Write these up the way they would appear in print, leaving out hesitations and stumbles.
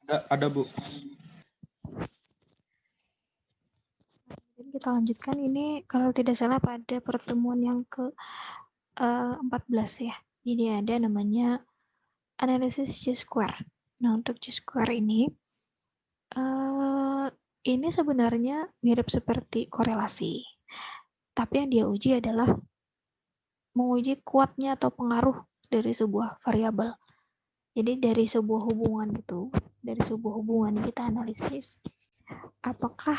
Ada Bu. Kita lanjutkan ini kalau tidak salah pada pertemuan yang ke 14 ya. Jadi ada namanya analisis chi-square. Nah, untuk chi-square ini sebenarnya mirip seperti korelasi. Tapi yang dia uji adalah menguji kuatnya atau pengaruh dari sebuah variabel. Jadi dari sebuah hubungan yang kita analisis, apakah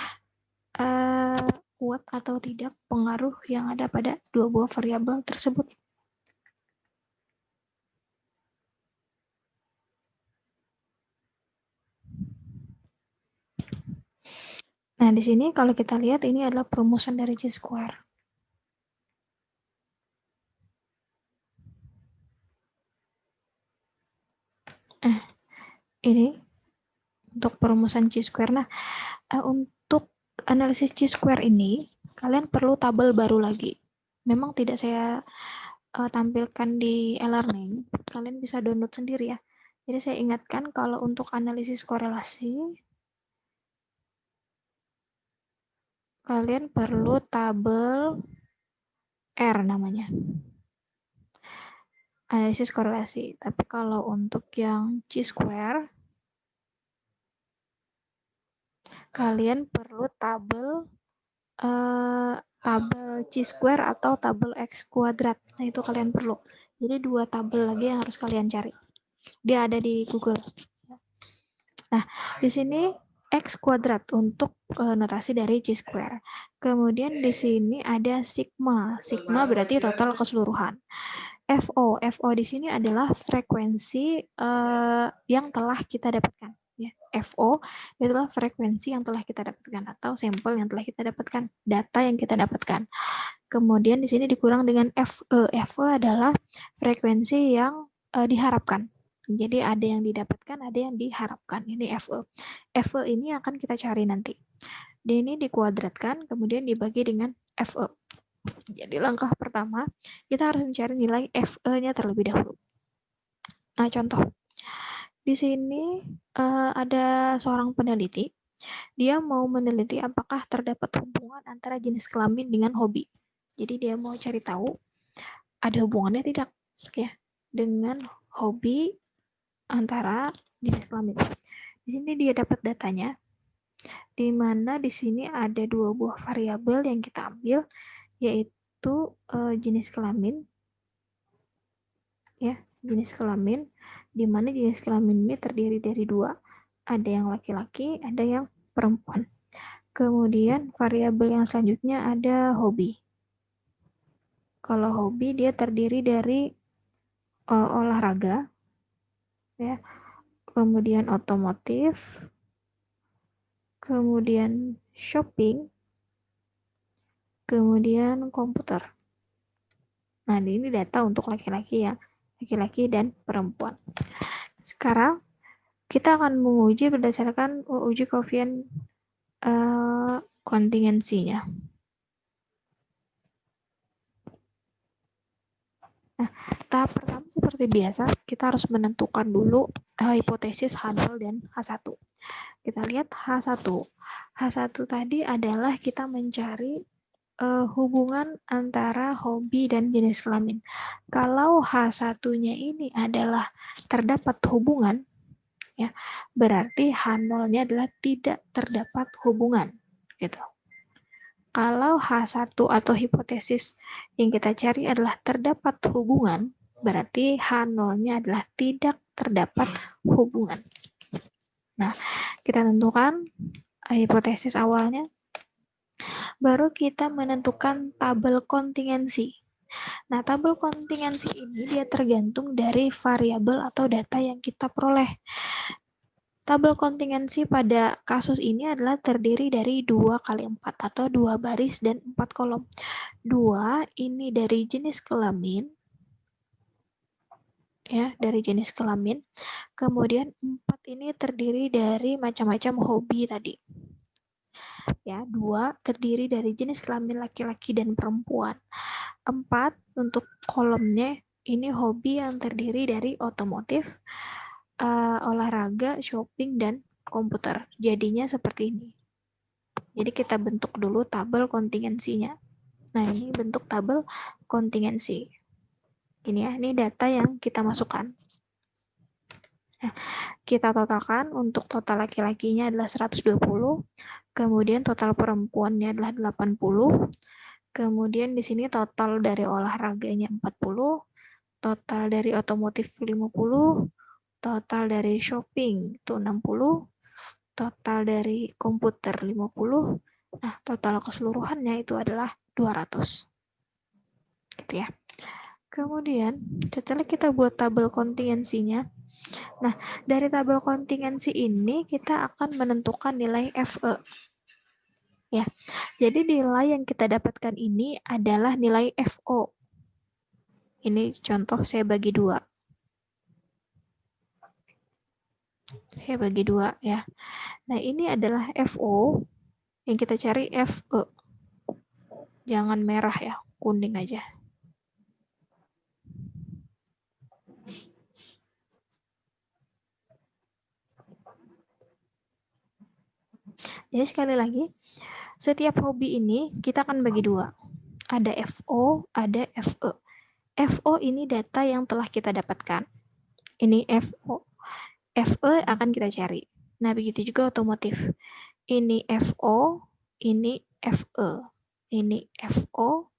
kuat atau tidak pengaruh yang ada pada dua buah variabel tersebut. Nah, di sini kalau kita lihat ini adalah perumusan dari chi-square. Ini untuk perumusan chi-square. Nah, untuk analisis chi-square ini, kalian perlu tabel baru lagi. Memang tidak saya tampilkan di e-learning, kalian bisa download sendiri ya. Jadi saya ingatkan kalau untuk analisis korelasi, kalian perlu tabel R namanya. Analisis korelasi. Tapi kalau untuk yang chi-square, kalian perlu tabel chi-square atau tabel x kuadrat. Nah, itu kalian perlu. Jadi dua tabel lagi yang harus kalian cari. Dia ada di Google. Nah, di sini x kuadrat untuk notasi dari chi-square. Kemudian di sini ada sigma. Sigma berarti total keseluruhan. FO di sini adalah frekuensi yang telah kita dapatkan. Ya, FO itulah frekuensi yang telah kita dapatkan atau sampel yang telah kita dapatkan, data yang kita dapatkan. Kemudian di sini dikurang dengan FE. FE adalah frekuensi yang diharapkan. Jadi ada yang didapatkan, ada yang diharapkan. Ini FE. FE ini akan kita cari nanti. Dan ini dikuadratkan, kemudian dibagi dengan FE. Jadi langkah pertama, kita harus mencari nilai FE-nya terlebih dahulu. Nah, contoh. Di sini ada seorang peneliti. Dia mau meneliti apakah terdapat hubungan antara jenis kelamin dengan hobi. Jadi dia mau cari tahu ada hubungannya tidak ya dengan hobi antara jenis kelamin. Di sini dia dapat datanya, di mana di sini ada dua buah variabel yang kita ambil, yaitu jenis kelamin, ya jenis kelamin, di mana jenis kelamin ini terdiri dari dua, ada yang laki-laki, ada yang perempuan. Kemudian variabel yang selanjutnya ada hobi. Kalau hobi dia terdiri dari olahraga, ya, kemudian otomotif, kemudian shopping, kemudian komputer. Nah, ini data untuk laki-laki ya, laki-laki dan perempuan. Sekarang kita akan menguji berdasarkan uji koefisien kontingensinya. Nah, tahap pertama seperti biasa, kita harus menentukan dulu hipotesis H0 dan H1. Kita lihat H1. H1 tadi adalah kita mencari hubungan antara hobi dan jenis kelamin. Kalau H1-nya ini adalah terdapat hubungan, ya, berarti H0-nya adalah tidak terdapat hubungan, gitu. Kalau H1 atau hipotesis yang kita cari adalah terdapat hubungan, berarti H0-nya adalah tidak terdapat hubungan. Nah, kita tentukan hipotesis awalnya, baru kita menentukan tabel kontingensi. Nah, tabel kontingensi ini dia tergantung dari variabel atau data yang kita peroleh. Tabel kontingensi pada kasus ini adalah terdiri dari 2 kali 4 atau 2 baris dan 4 kolom. 2 ini dari jenis kelamin, ya, dari jenis kelamin. Kemudian 4 ini terdiri dari macam-macam hobi tadi. Ya, 2 terdiri dari jenis kelamin laki-laki dan perempuan. 4 untuk kolomnya ini hobi yang terdiri dari otomotif, olahraga, shopping, dan komputer. Jadinya seperti ini. Jadi kita bentuk dulu tabel kontingensinya. Nah, ini bentuk tabel kontingensi. Ini ya, ini data yang kita masukkan. Nah, kita totalkan untuk total laki-lakinya adalah 120, kemudian total perempuannya adalah 80, kemudian di sini total dari olahraganya 40, total dari otomotif 50, total dari shopping itu 60, total dari komputer 50, nah total keseluruhannya itu adalah 200. Gitu ya. Kemudian setelah kita buat tabel kontingensinya, nah dari tabel kontingensi ini kita akan menentukan nilai FE. Ya, jadi nilai yang kita dapatkan ini adalah nilai FO. Ini contoh saya bagi 2. Saya bagi 2 ya. Nah, ini adalah FO. Yang kita cari FE. Jangan merah ya, kuning aja. Jadi sekali lagi, setiap hobi ini kita akan bagi 2. Ada FO, ada FE. FO ini data yang telah kita dapatkan. Ini FO. FE akan kita cari. Nah, begitu juga otomotif. Ini FO, ini FE. Ini FO,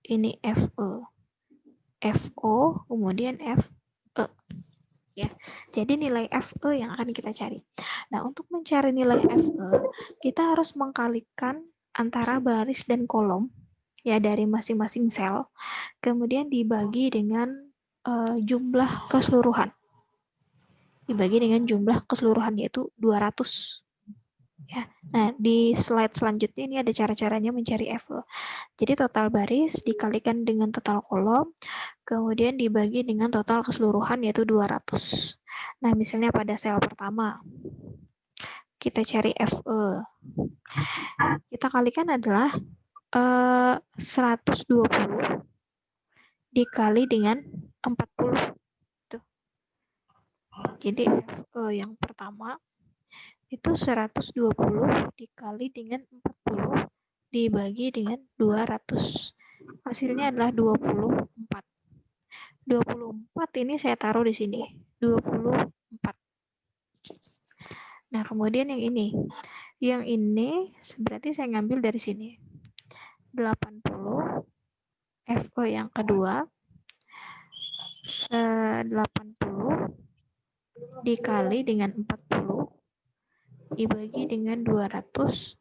ini FE. FO, kemudian FE. Ya. Jadi nilai FE yang akan kita cari. Nah, untuk mencari nilai FE, kita harus mengkalikan antara baris dan kolom ya dari masing-masing sel, kemudian dibagi dengan jumlah keseluruhan. Dibagi dengan jumlah keseluruhan yaitu 200. Ya. Nah, di slide selanjutnya ini ada cara-caranya mencari FE. Jadi total baris dikalikan dengan total kolom, kemudian dibagi dengan total keseluruhan yaitu 200. Nah, misalnya pada sel pertama, kita cari FE. Kita kalikan adalah 120 dikali dengan 40. Tuh. Jadi FE yang pertama itu 120 dikali dengan 40 dibagi dengan 200. Hasilnya adalah 24. 24 ini saya taruh di sini. 24. Nah, kemudian yang ini. Yang ini berarti saya ngambil dari sini. 80 FE yang kedua 80 dikali dengan 40 dibagi dengan 200,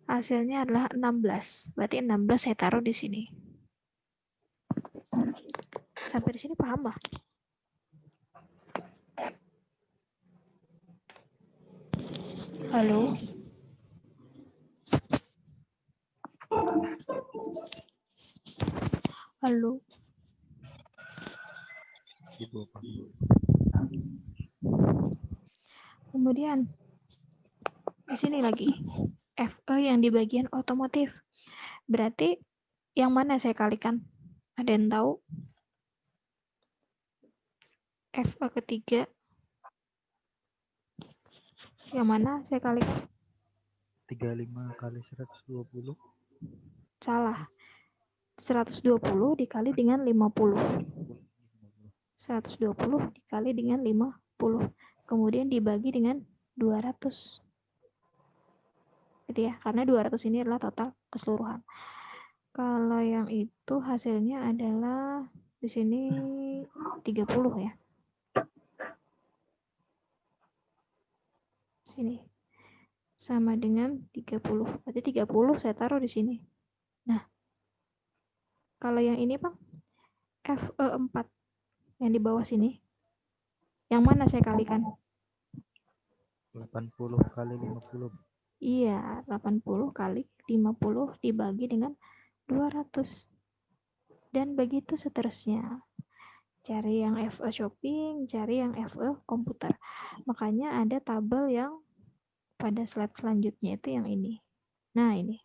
hasilnya adalah 16. Berarti 16 saya taruh di sini. Sampai di sini paham lah? Halo? Halo? Kemudian di sini lagi FE yang di bagian otomotif. Berarti yang mana saya kalikan? Ada yang tahu? FE ketiga yang mana saya kalikan? 35 kali 120. Salah. 120 dikali dengan 50. 120 dikali dengan 50. Kemudian dibagi dengan 200. Gitu ya, karena 200 ini adalah total keseluruhan. Kalau yang itu hasilnya adalah di sini 30 ya. Sini. Sama dengan 30. Berarti 30 saya taruh di sini. Nah, kalau yang ini, Bang, FE4 yang di bawah sini. Yang mana saya kalikan? 80 kali 50. Iya, 80 kali 50 dibagi dengan 200. Dan begitu seterusnya. Cari yang FE shopping, cari yang FE komputer. Makanya ada tabel yang pada slide selanjutnya itu yang ini. Nah, ini.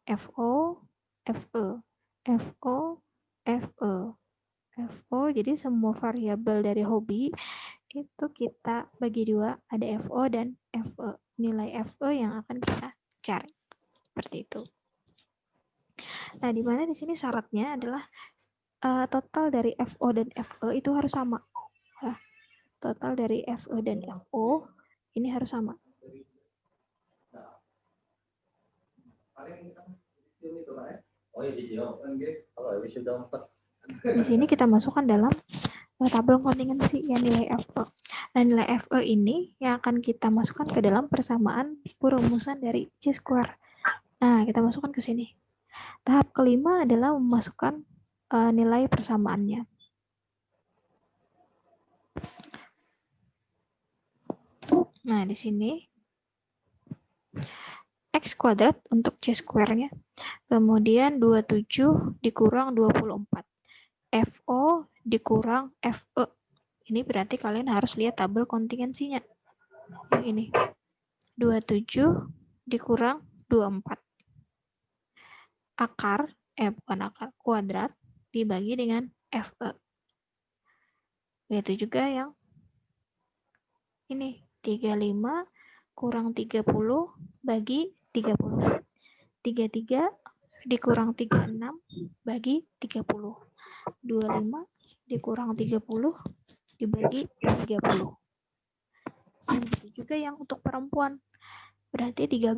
FO, FE, FO, FE, FO, jadi semua variabel dari hobi itu kita bagi dua, ada FO dan FE. Nilai FE yang akan kita cari. Seperti itu. Nah, di mana di sini syaratnya adalah total dari FO dan FE itu harus sama. Ya. Total dari FE dan FO ini harus sama. Di sini kita masukkan dalam tabel kontingensi yang nilai FE. Nah, nilai FE ini yang akan kita masukkan ke dalam persamaan perumusan dari C-square. Nah, kita masukkan ke sini. Tahap kelima adalah memasukkan nilai persamaannya. Nah, di sini X kuadrat untuk C-square-nya. Kemudian 27 dikurang 24. FO dikurang FE. Ini berarti kalian harus lihat tabel kontingensinya. Yang ini. 27 dikurang 24. Bukan akar, kuadrat dibagi dengan FE. Begitu juga yang ini. 35 kurang 30 bagi 30. 33 dikurang 36 bagi 30. 25 dikurang 30 dibagi 30. Begitu juga yang untuk perempuan. Berarti 13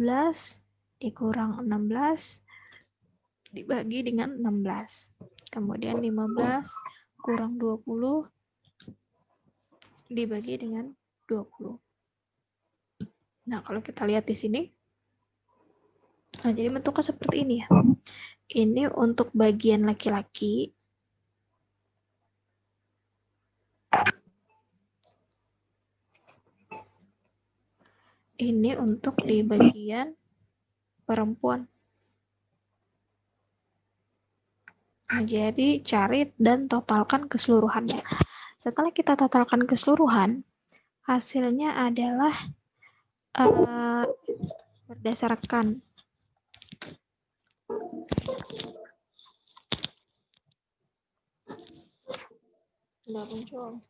dikurang 16 dibagi dengan 16. Kemudian 15 kurang 20 dibagi dengan 20. Nah, kalau kita lihat di sini, nah jadi bentuknya seperti ini ya. Ini untuk bagian laki-laki. Ini untuk di bagian perempuan. Nah, jadi cari dan totalkan keseluruhannya. Setelah kita totalkan keseluruhan, hasilnya adalah berdasarkan nggak muncul.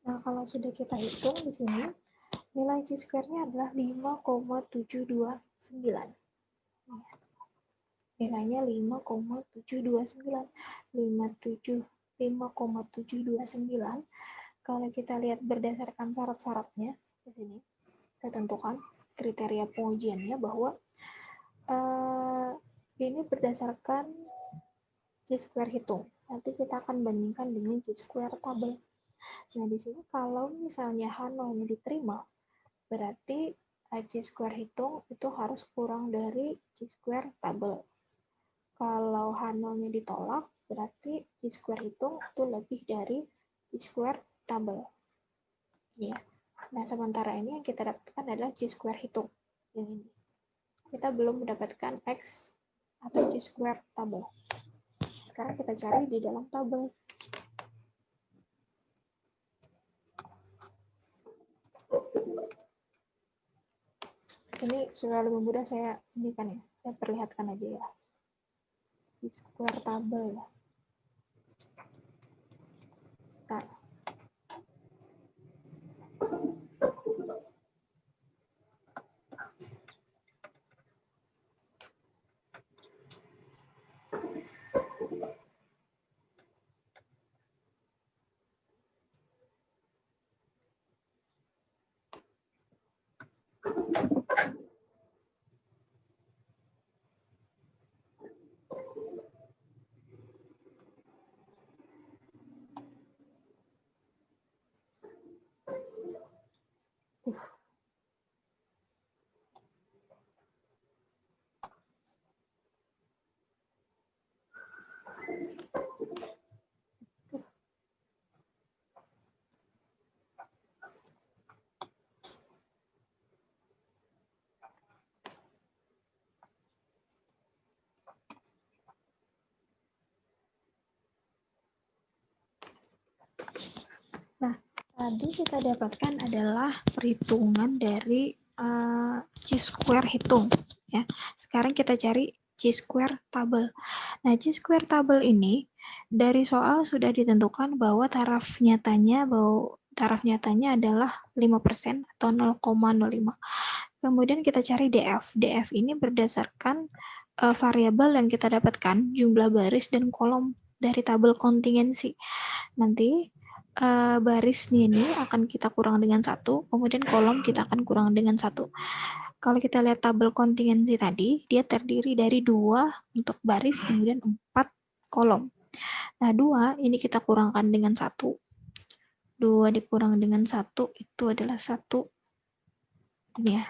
Nah, kalau sudah kita hitung di sini, nilai C-square-nya adalah 5,729. Nilainya 5,729. 5,729. Kalau kita lihat berdasarkan syarat-syaratnya di sini, kita tentukan kriteria pengujiannya bahwa ini berdasarkan C-square hitung. Nanti kita akan bandingkan dengan C-square tabel. Nah, di sini kalau misalnya H0-nya diterima, berarti C-square hitung itu harus kurang dari C-square tabel. Kalau H0-nya ditolak, berarti C-square hitung itu lebih dari C-square tabel. Ya. Nah, sementara ini yang kita dapatkan adalah C-square hitung. Yang ini. Kita belum mendapatkan X atau C-square tabel. Sekarang kita cari di dalam tabel. Ini supaya lebih mudah saya perlihatkan aja ya. C-square tabel ya. Bentar. Nah, tadi kita dapatkan adalah perhitungan dari chi-square hitung ya. Sekarang kita cari chi-square tabel. Nah, chi-square tabel ini dari soal sudah ditentukan bahwa taraf nyatanya adalah 5% atau 0,05. Kemudian kita cari DF. DF ini berdasarkan variabel yang kita dapatkan, jumlah baris dan kolom dari tabel kontingensi. Nanti baris ini akan kita kurang dengan 1, kemudian kolom kita akan kurang dengan 1. Kalau kita lihat tabel kontingensi tadi, dia terdiri dari 2 untuk baris, kemudian 4 kolom. Nah, 2 ini kita kurangkan dengan 1. 2 dikurang dengan 1 itu adalah 1. Ini ya.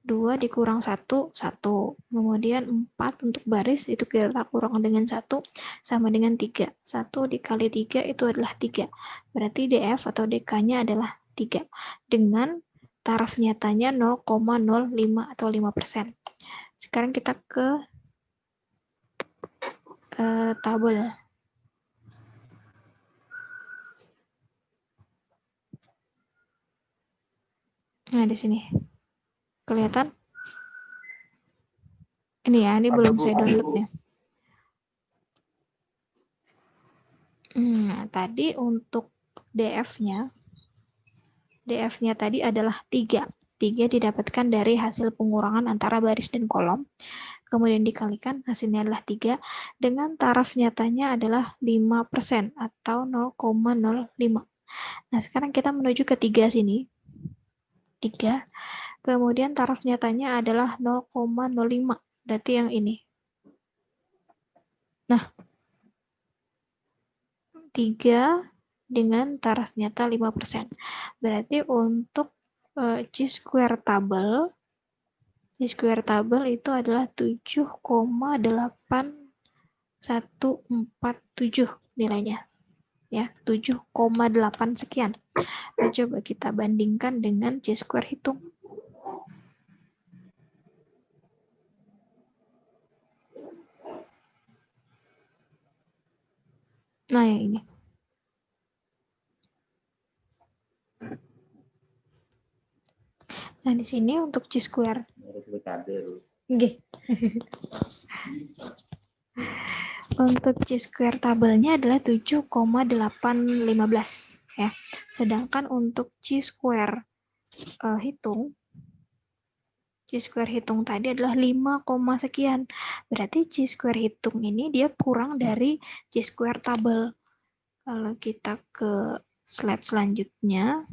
2 dikurang 1, 1. Kemudian 4 untuk baris, itu kita kurang dengan 1, sama dengan 3. 1 dikali 3 itu adalah 3. Berarti DF atau DK-nya adalah 3. Dengan taraf nyatanya 0,05 atau 5%. Sekarang kita ke tabel. Nah, di sini. Kelihatan? Ini ya, ini belum saya download ya. Nah, tadi untuk DF-nya tadi adalah 3. 3 didapatkan dari hasil pengurangan antara baris dan kolom. Kemudian dikalikan, hasilnya adalah 3. Dengan taraf nyatanya adalah 5% atau 0,05. Nah, sekarang kita menuju ke 3 sini. 3. Kemudian taraf nyatanya adalah 0,05. Berarti yang ini. Nah, 3 dengan taraf nyata 5%. Berarti untuk chi-square tabel itu adalah 7,8147 nilainya. Ya, 7,8 sekian. Nah, coba kita bandingkan dengan chi-square hitung. Nah, yang ini. Nah, di sini untuk chi-square. Untuk chi-square tabelnya adalah 7,815 ya. Sedangkan untuk chi-square hitung tadi adalah 5, sekian. Berarti chi-square hitung ini dia kurang dari chi-square tabel. Kalau kita ke slide selanjutnya.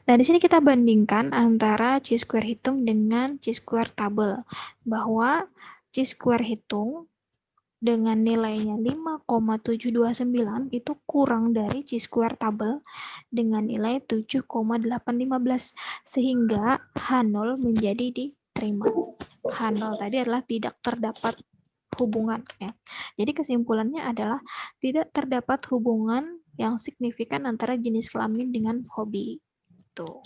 Nah, di sini kita bandingkan antara chi-square hitung dengan chi-square tabel. Bahwa chi-square hitung dengan nilainya 5,729 itu kurang dari chi-square tabel dengan nilai 7,815. Sehingga H0 menjadi diterima. H0 tadi adalah tidak terdapat hubungan. Ya. Jadi kesimpulannya adalah tidak terdapat hubungan yang signifikan antara jenis kelamin dengan hobi. Tuh.